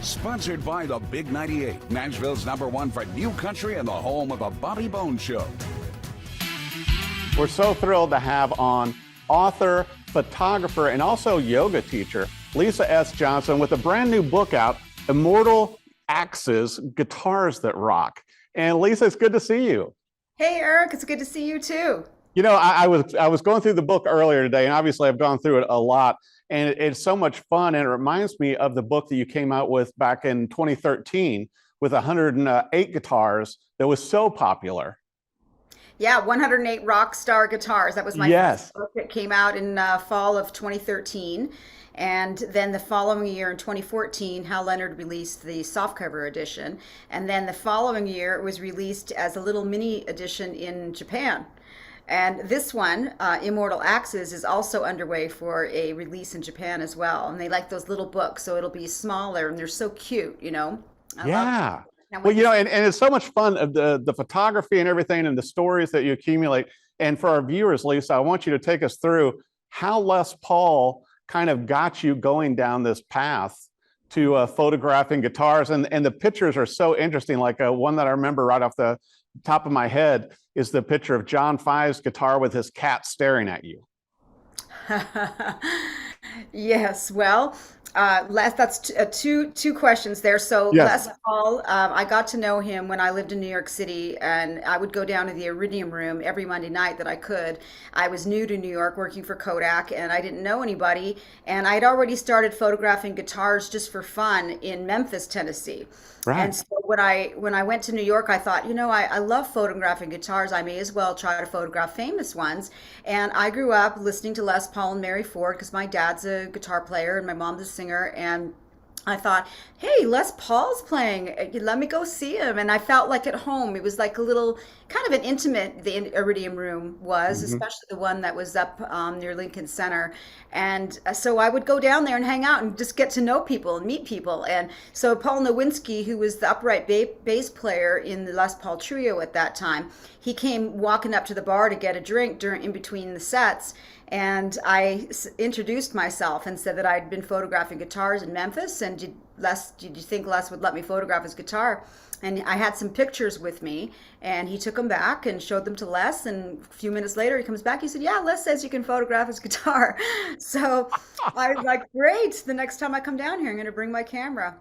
Sponsored by the Big 98, Nashville's #1 for new country and the home of the Bobby Bones Show. We're so thrilled to have on author, photographer, and also yoga teacher, Lisa S. Johnson, with a brand new book out, Immortal Axes, Guitars That Rock. And Lisa, it's good to see you. Hey, Eric, it's good to see you too. You know, I was going through the book earlier today, and obviously I've gone through it a lot, and it's so much fun, and it reminds me of the book that you came out with back in 2013 with 108 guitars that was so popular. Yeah, 108 rock star guitars. That was my first book. It came out in fall of 2013. And then the following year in 2014, Hal Leonard released the softcover edition. And then the following year, it was released as a little mini edition in Japan. And this one, Immortal Axes, is also underway for a release in Japan as well. And they like those little books, so it'll be smaller, and they're so cute, you know? Yeah. Well, you know, and it's so much fun, the photography and everything and the stories that you accumulate. And for our viewers, Lisa, I want you to take us through how Les Paul kind of got you going down this path to photographing guitars. And the pictures are so interesting. Like one that I remember right off the top of my head is the picture of John Five's guitar with his cat staring at you. Yes, well, Les, that's two questions there. So Yes. Les Paul, I got to know him when I lived in New York City, and I would go down to the Iridium Room every Monday night that I could. I was new to New York working for Kodak, and I didn't know anybody, and I'd already started photographing guitars just for fun in Memphis, Tennessee. Right. And so when I went to New York, I thought, you know, I love photographing guitars. I may as well try to photograph famous ones. And I grew up listening to Les Paul and Mary Ford because my dad's a guitar player and my mom's a singer. And I thought, hey, Les Paul's playing. Let me go see him. And I felt like at home. It was like a little kind of an intimate, the Iridium Room was, especially the one that was up near Lincoln Center. And so I would go down there and hang out and just get to know people and meet people. And so Paul Nowinski, who was the upright bass player in the Les Paul trio at that time, he came walking up to the bar to get a drink in between the sets. And I introduced myself and said that I'd been photographing guitars in Memphis, and did you think Les would let me photograph his guitar? And I had some pictures with me, and he took them back and showed them to Les, and a few minutes later he comes back, he said, yeah, Les says you can photograph his guitar. So I was like, great, the next time I come down here I'm going to bring my camera.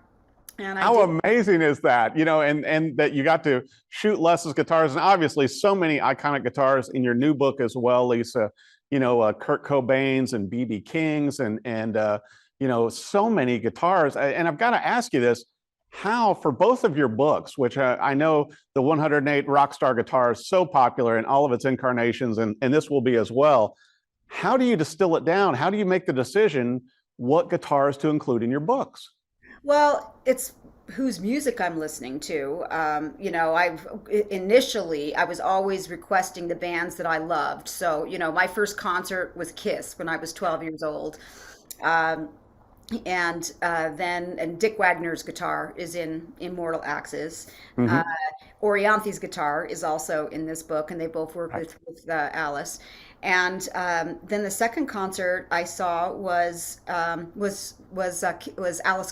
And How amazing is that? You know, and that you got to shoot Les's guitars, and obviously so many iconic guitars in your new book as well, Lisa. You know, Kurt Cobain's and B.B. King's and you know, so many guitars. And I've got to ask you this, how for both of your books, which I know the 108 Rockstar guitar is so popular in all of its incarnations, and this will be as well, how do you distill it down? How do you make the decision what guitars to include in your books? Well, it's whose music I'm listening to. You know, initially I was always requesting the bands that I loved. So, you know, my first concert was Kiss when I was 12 years old. And Dick Wagner's guitar is in Immortal Axes. Orianthi's guitar is also in this book, and they both work with Alice. And then the second concert I saw was Alice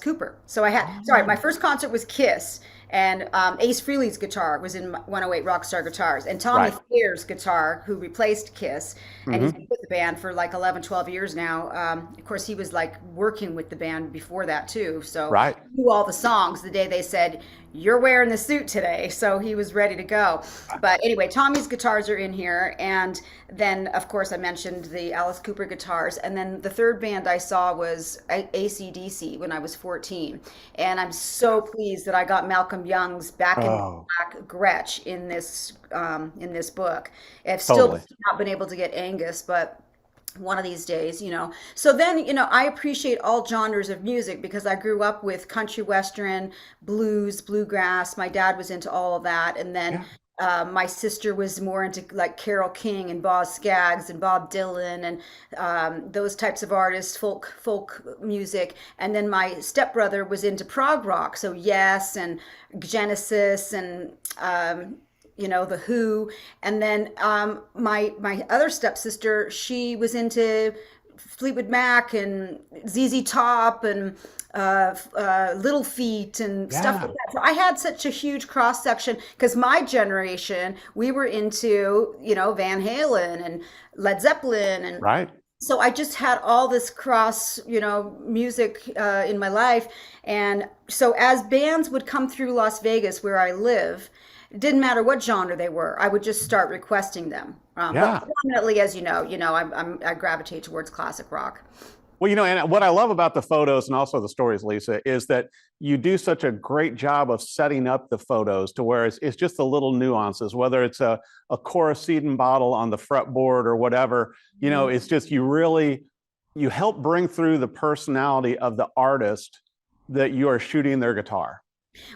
Cooper. So I had my first concert was Kiss, and Ace Frehley's guitar was in 108 Rockstar Guitars, and Tommy Thayer's guitar, who replaced Kiss, and he's been with the band for like 11, 12 years now. Of course, he was like working with the band before that too, so he knew all the songs the day they said, you're wearing the suit today, so he was ready to go. But anyway, Tommy's guitars are in here, and then of course I mentioned the Alice Cooper guitars, and then the third band I saw was AC/DC when I was 14, and I'm so pleased that I got Malcolm Young's Back in Black Gretsch in this book. I've still not been able to get Angus, but one of these days, you know. So then, you know, I appreciate all genres of music because I grew up with country western, blues, bluegrass. My dad was into all of that. And then my sister was more into like Carole King and Boz Scaggs and Bob Dylan and those types of artists, folk music. And then my stepbrother was into prog rock. So Yes and Genesis and you know, The Who. And then my other stepsister, she was into Fleetwood Mac and ZZ Top and Little Feet and stuff like Yeah, that. So I had such a huge cross section because my generation, we were into, Van Halen and Led Zeppelin. And right. so I just had all this cross, music in my life. And so as bands would come through Las Vegas where I live, it didn't matter what genre they were, I would just start requesting them. But Yeah. predominantly, as you know, I gravitate towards classic rock. Well, and what I love about the photos and also the stories, Lisa, is that you do such a great job of setting up the photos to where it's just the little nuances, whether it's a Coricidin bottle on the fretboard or whatever, it's just you help bring through the personality of the artist that you are shooting their guitar.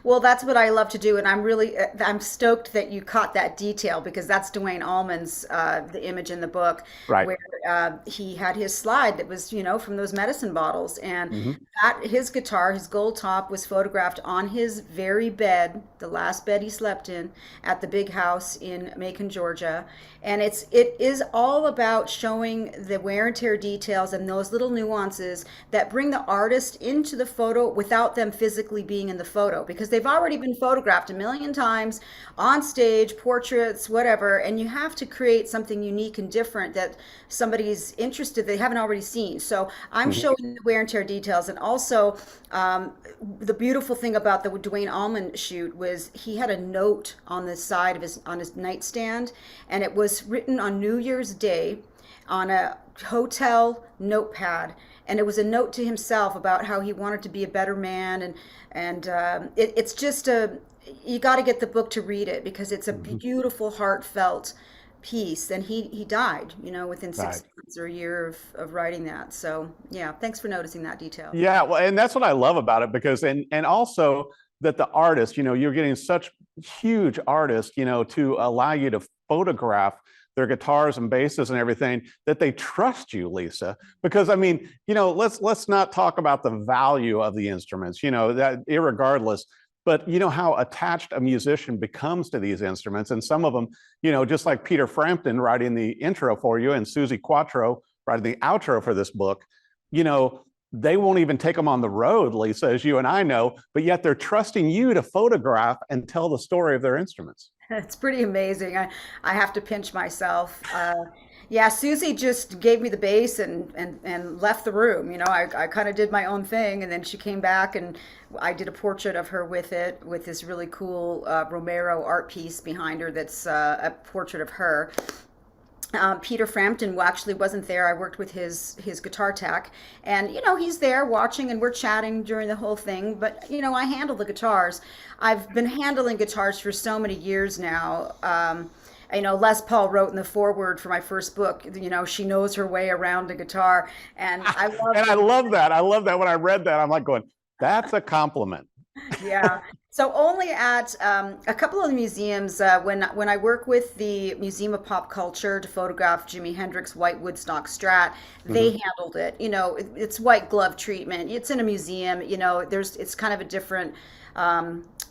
Well, that's what I love to do, and I'm stoked that you caught that detail because that's Dwayne Allman's the image in the book Right. where he had his slide that was, from those medicine bottles, and Hmm. that his guitar, his gold top, was photographed on his very bed, the last bed he slept in, at the big house in Macon, Georgia, and it is all about showing the wear and tear details and those little nuances that bring the artist into the photo without them physically being in the photo because they've already been photographed a million times on stage, portraits, whatever, and you have to create something unique and different that somebody's interested they haven't already seen. So I'm Hmm. showing the wear and tear details, and also the beautiful thing about the Dwayne Allman shoot was he had a note on the side of his nightstand, and it was written on New Year's Day on a hotel notepad, and it was a note to himself about how he wanted to be a better man. And it's just you got to get the book to read it because it's a Hmm. beautiful, heartfelt piece. And he died, within Right. 6 months or a year of writing that. So yeah, thanks for noticing that detail. Yeah, well, and that's what I love about it because and also that the artist, you're getting such huge artists, to allow you to photograph their guitars and basses and everything that they trust you, Lisa. Because I mean, let's not talk about the value of the instruments, that irregardless, but how attached a musician becomes to these instruments. And some of them, just like Peter Frampton writing the intro for you and Susie Quattro writing the outro for this book, they won't even take them on the road, Lisa, as you and I know, but yet they're trusting you to photograph and tell the story of their instruments. It's pretty amazing. I have to pinch myself. Yeah, Susie just gave me the bass and left the room. I kind of did my own thing, and then she came back and I did a portrait of her with it, with this really cool Romero art piece behind her that's a portrait of her. Peter Frampton actually wasn't there. I worked with his guitar tech, and he's there watching, and we're chatting during the whole thing. But I handle the guitars. I've been handling guitars for so many years now. Les Paul wrote in the foreword for my first book. She knows her way around a guitar, and I love. And I love that. I love that. When I read that, I'm like going, that's a compliment. Yeah. So only at a couple of the museums, when I work with the Museum of Pop Culture to photograph Jimi Hendrix White Woodstock Strat, they Hmm. handled it. It's white glove treatment. It's in a museum. It's kind of a different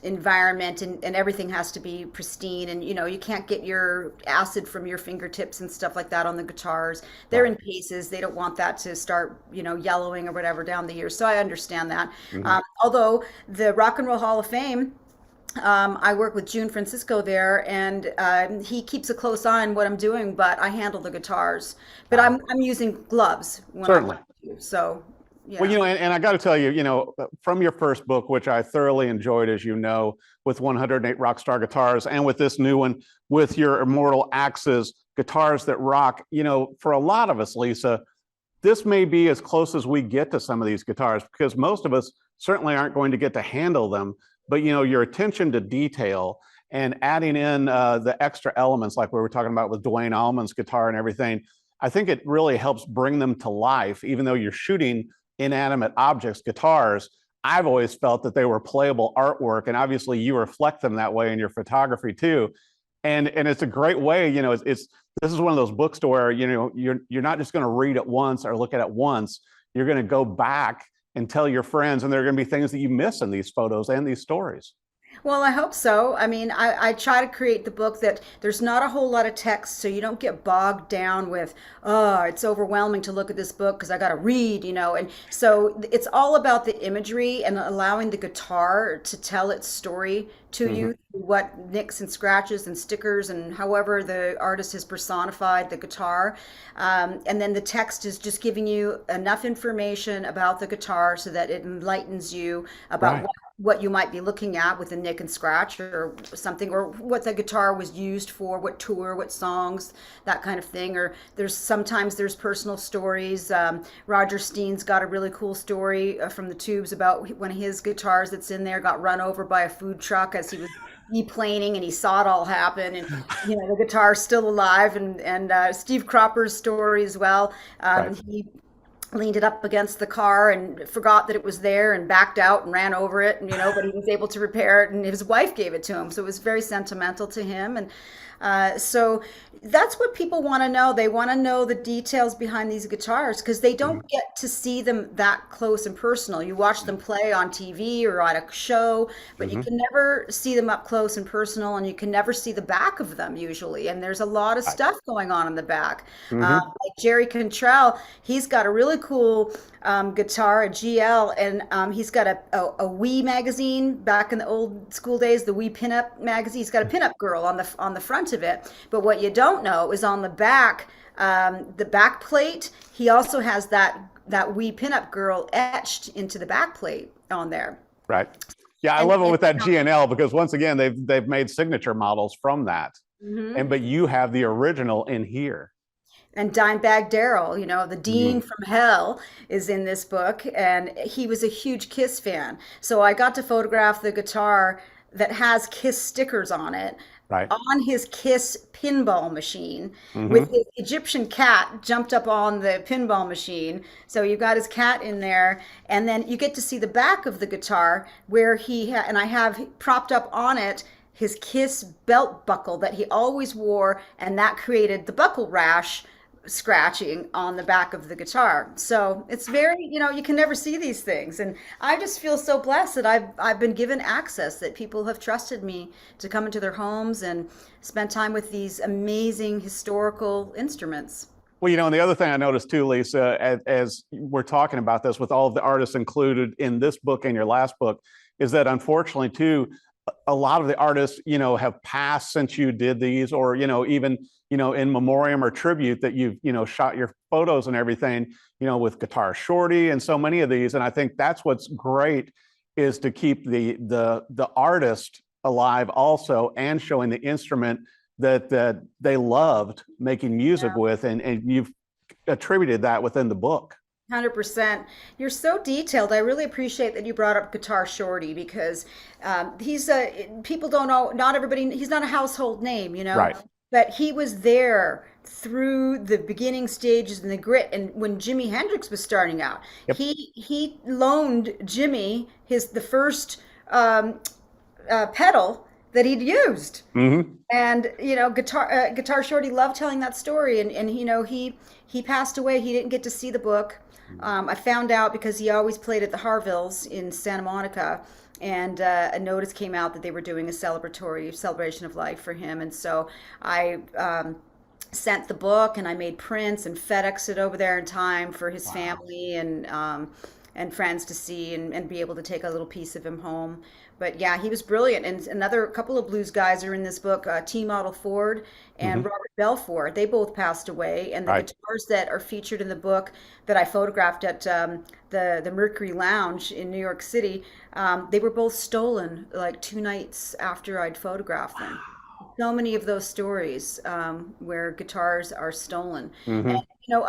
environment, and everything has to be pristine. And you can't get your acid from your fingertips and stuff like that on the guitars. They're in Right. cases. They don't want that to start yellowing or whatever down the years. So I understand that. Hmm. Although the Rock and Roll Hall of Fame, I work with June Francisco there, and he keeps a close eye on what I'm doing, but I handle the guitars. But I'm using gloves when I Certainly. want to. So Well, yeah. and I got to tell you, from your first book, which I thoroughly enjoyed, as you know, with 108 Rockstar Guitars, and with this new one, with your Immortal Axes, Guitars That Rock, for a lot of us, Lisa, this may be as close as we get to some of these guitars because most of us certainly aren't going to get to handle them. But, your attention to detail and adding in the extra elements like we were talking about with Dwayne Allman's guitar and everything, I think it really helps bring them to life, even though you're shooting inanimate objects, guitars. I've always felt that they were playable artwork, and obviously you reflect them that way in your photography too. And it's a great way, it's this is one of those books to where you're not just going to read it once or look at it once. You're going to go back and tell your friends, and there are going to be things that you miss in these photos and these stories. Well, I hope so. I mean, I try to create the book that there's not a whole lot of text, so you don't get bogged down with, oh, it's overwhelming to look at this book because I got to read, you know. And so it's all about the imagery and allowing the guitar to tell its story to Hmm. you through what nicks and scratches and stickers and however the artist has personified the guitar. And then the text is just giving you enough information about the guitar so that it enlightens you about Right. what you might be looking at with a nick and scratch or something, or what the guitar was used for, what tour, what songs, that kind of thing. Or there's personal stories. Roger Steen's got a really cool story from the Tubes about one of his guitars that's in there got run over by a food truck as he was deplaning, and he saw it all happen, and the guitar's still alive. And Steve Cropper's story as well. Right. He leaned it up against the car and forgot that it was there and backed out and ran over it, and but he was able to repair it, and his wife gave it to him, so it was very sentimental to him. And so that's what people want to know. They want to know the details behind these guitars because they don't get to see them that close and personal. You watch them play on TV or on a show, but you Hmm. can never see them up close and personal, and you can never see the back of them usually. And there's a lot of Right. stuff going on in the back. Hmm. Like Jerry Cantrell, he's got a really cool guitar, a GL, and he's got a Wii magazine back in the old school days, the Wii pinup magazine. He's got a pinup girl on the front of it, but what you don't know is on the back plate. He also has that Wii pinup girl etched into the back plate on there. Right. Yeah, I And, love it and with that GNL because once again they've made signature models from that. Mhm. And but you have the original in here. And Dimebag Darrell, the Dean Mm. from Hell, is in this book, and he was a huge Kiss fan. So I got to photograph the guitar that has Kiss stickers on it Right. on his Kiss pinball machine with Hmm. his Egyptian cat jumped up on the pinball machine. So you've got his cat in there, and then you get to see the back of the guitar where and I have propped up on it his Kiss belt buckle that he always wore, and that created the buckle rash scratching on the back of the guitar. So it's very, you can never see these things. And I just feel so blessed that I've been given access, that people have trusted me to come into their homes and spend time with these amazing historical instruments. Well, and the other thing I noticed too, Lisa, as we're talking about this with all of the artists included in this book and your last book, is that unfortunately too, a lot of the artists, have passed since you did these, or, even, in memoriam or tribute that you've, shot your photos and everything, with Guitar Shorty and so many of these. And I think that's what's great is to keep the artist alive also and showing the instrument that they loved making music with, and you've attributed that within the book. 100%. You're so detailed. I really appreciate that you brought up Guitar Shorty because people don't know, not everybody, he's not a household name, Right. but he was there through the beginning stages and the grit. And when Jimi Hendrix was starting out, Yep. he loaned Jimmy the first pedal that he'd used. Hmm. And Guitar Shorty loved telling that story, and he passed away. He didn't get to see the book. I found out because he always played at the Harvilles in Santa Monica, and a notice came out that they were doing a celebration of life for him, and so I sent the book, and I made prints and FedExed it over there in time for his family and friends to see, and be able to take a little piece of him home. But yeah, he was brilliant. And another couple of blues guys are in this book, T. Model Ford and Hmm. Robert Belfort. They both passed away. And the Right. guitars that are featured in the book that I photographed at the Mercury Lounge in New York City, they were both stolen like 2 nights after I'd photographed them. So many of those stories where guitars are stolen. And Hmm.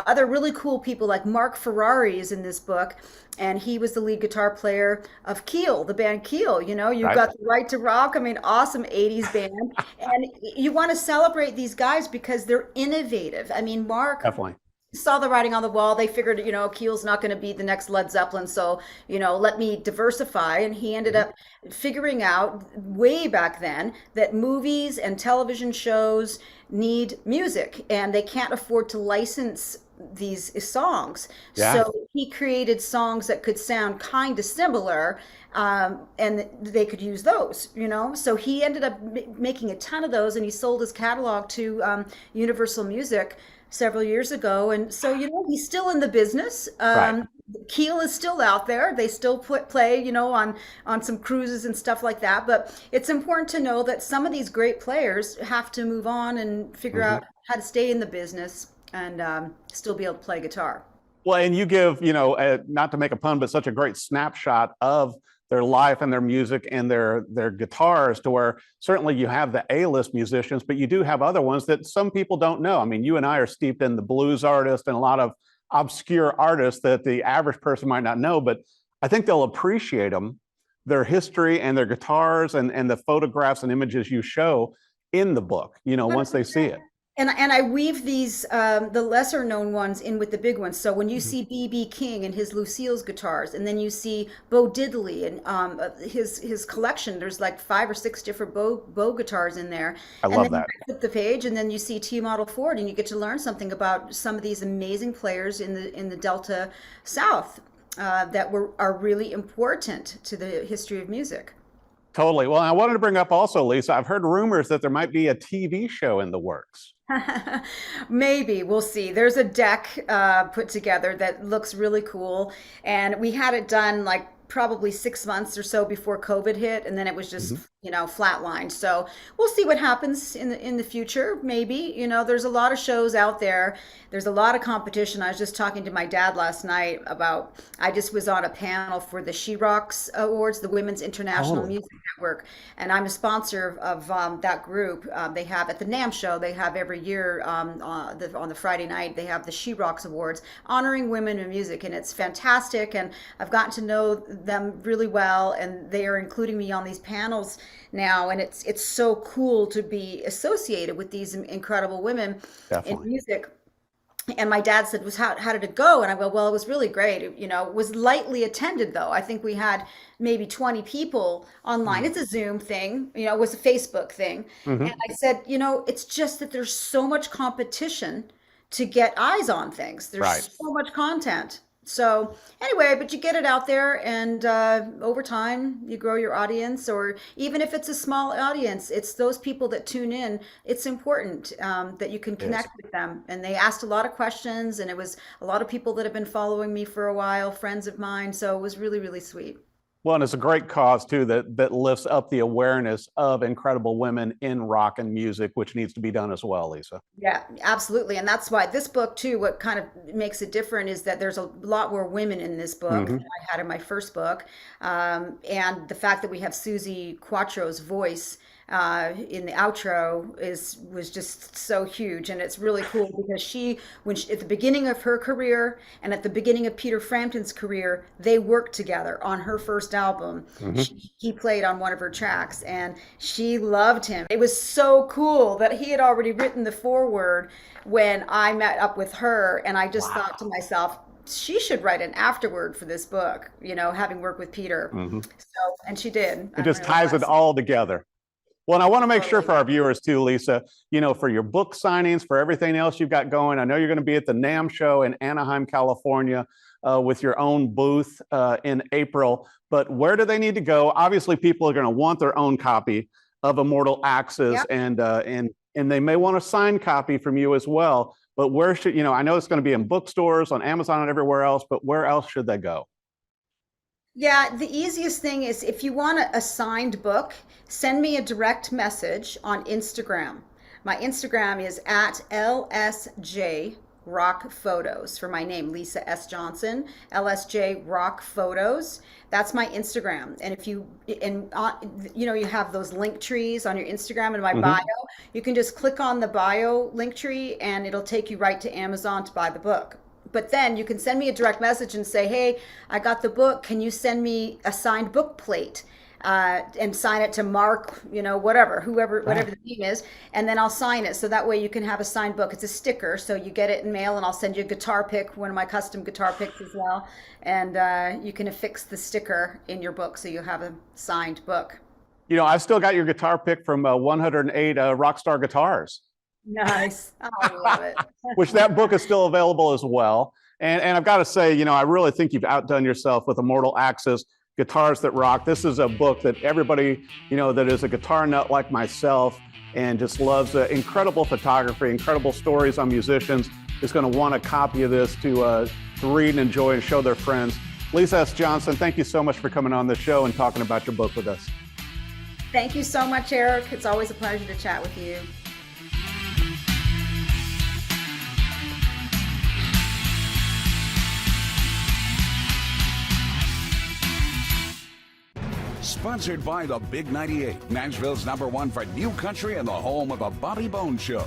other really cool people like Mark Ferrari is in this book, and he was the lead guitar player of Keel, the band Keel. You've Right. got the Right to Rock. I mean, awesome 80s band. And you want to celebrate these guys because they're innovative. I mean, Mark Definitely. saw the writing on the wall. They figured, Keel's not going to be the next Led Zeppelin, so, let me diversify. And he ended up figuring out way back then that movies and television shows need music, and they can't afford to license these songs. Yeah. So he created songs that could sound kind of similar, and they could use those, you know. So he ended up making a ton of those, and he sold his catalog to Universal Music several years ago. And so, you know, he's still in the business. Right. Keel is still out there. They still play, you know, on some cruises and stuff like that. But it's important to know that some of these great players have to move on and figure out how to stay in the business and still be able to play guitar. Well, and you give, you know, not to make a pun, but such a great snapshot of their life and their music and their guitars, to where certainly you have the A-list musicians, but you do have other ones that some people don't know. I mean, you and I are steeped in the blues artists and a lot of obscure artists that the average person might not know, but I think they'll appreciate them, their history and their guitars and the photographs and images you show in the book, you know, once they see it. And I weave these the lesser known ones in with the big ones. So when you see B.B. King and his Lucille's guitars, and then you see Bo Diddley and his collection, there's like 5 or 6 different Bo guitars in there. I And love then that. you flip the page, and then you see T Model Ford, and you get to learn something about some of these amazing players in the Delta South that are really important to the history of music. Totally. Well, I wanted to bring up also, Lisa, I've heard rumors that there might be a TV show in the works. Maybe we'll see. There's a deck put together that looks really cool, and we had it done like probably 6 months or so before COVID hit, and then it was just you know, flatlined. So we'll see what happens in the future. Maybe, you know, there's a lot of shows out there. There's a lot of competition. I was just talking to my dad last night about. I just was on a panel for the She Rocks Awards, the Women's International Music Network, and I'm a sponsor of that group. They have at the NAMM show. They have every year on the Friday night. They have the She Rocks Awards honoring women in music, and it's fantastic. And I've gotten to know them really well, and they are including me on these panels now, and it's so cool to be associated with these incredible women in music. And my dad said, "Was how did it go?" And I go, "Well, it was really great. You know, it was lightly attended though. I think we had maybe 20 people online. It's a Zoom thing, you know, it was a Facebook thing." And I said, "You know, it's just that there's so much competition to get eyes on things. There's so much content." So anyway, but you get it out there, and over time you grow your audience, or even if it's a small audience, it's those people that tune in. It's important that you can connect with them. And they asked a lot of questions, and it was a lot of people that have been following me for a while, friends of mine. So it was really, really sweet. Well, and it's a great cause too that lifts up the awareness of incredible women in rock and music, which needs to be done as well, Lisa. Yeah, absolutely. And that's why this book too, what kind of makes it different is that there's a lot more women in this book than I had in my first book. And the fact that we have Susie Quattro's voice in the outro was just so huge. And it's really cool because she at the beginning of her career and at the beginning of Peter Frampton's career, they worked together on her first album. He played on one of her tracks, and she loved him. It was so cool that he had already written the foreword when I met up with her, and I just thought to myself, she should write an afterword for this book, you know, having worked with Peter. So, and she did. It just ties it all together. Well, and I want to make sure for our viewers too, Lisa, you know, for your book signings, for everything else you've got going. I know you're going to be at the NAMM show in Anaheim, California, with your own booth in April. But where do they need to go? Obviously, people are going to want their own copy of Immortal Axes, and they may want a signed copy from you as well. But where should, you know, I know it's going to be in bookstores, on Amazon, and everywhere else, but where else should they go? Yeah, the easiest thing is if you want a signed book, send me a direct message on Instagram. My Instagram is at LSJ Rock Photos for my name, Lisa S. Johnson, LSJ Rock Photos. That's my Instagram. And if you, you know, you have those link trees on your Instagram in my bio, you can just click on the bio link tree and it'll take you right to Amazon to buy the book. But then you can send me a direct message and say, "Hey, I got the book. Can you send me a signed book plate and sign it to Mark, you know, whatever the name is, and then I'll sign it. So that way you can have a signed book. It's a sticker, so you get it in mail, and I'll send you a guitar pick, one of my custom guitar picks as well, and you can affix the sticker in your book, so you have a signed book." You know, I've still got your guitar pick from 108 Rockstar Guitars. Nice. Oh, I love it. which that book is still available as well. And I've got to say, you know, I really think you've outdone yourself with Immortal Axes, Guitars That Rock. This is a book that everybody, you know, that is a guitar nut like myself and just loves incredible photography, incredible stories on musicians is going to want a copy of this to read and enjoy and show their friends. Lisa S. Johnson, thank you so much for coming on the show and talking about your book with us. Thank you so much, Eric. It's always a pleasure to chat with you. Sponsored by the Big 98, Nashville's #1 for new country and the home of the Bobby Bones Show.